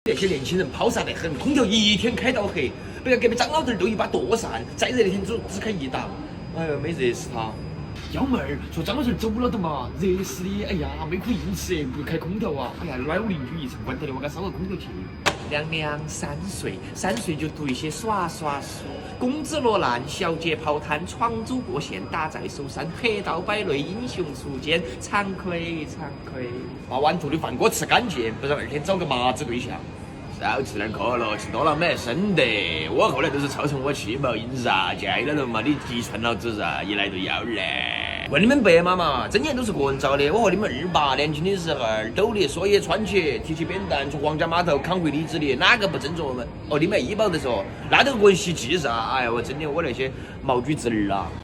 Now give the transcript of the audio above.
那些年轻人抛洒得很，空调一天开到黑，不然隔壁张老头儿都一把舵扇，再热那天只开一档，哎呦没热死他。幺妹儿说张老师走了的嘛，热死的，哎呀，没苦硬吃，不开空调啊，哎呀，拉我邻居一层关头的，我给他烧个空调去。娘娘3岁就读一些耍耍书，公子落难，小姐泡汤，闯州过县，打在手山，黑道摆擂，英雄出剑，惭愧惭愧。把碗兔的饭锅吃干净，不然2天找个麻子对象。少吃点可乐，吃多了没省得。我后来都是造成我气毛硬啥戒了了嘛，你遗传老子啊，一来就要来。问你们白妈嘛，真言都是个人找的。我和你们28年轻的时候，斗笠蓑衣穿起，提起扁担从皇家码头扛回李子的，哪个不尊重我们？哦，你们医保的时候，那都个人袭击噻！哎呀，我真的我那些毛举子儿啊。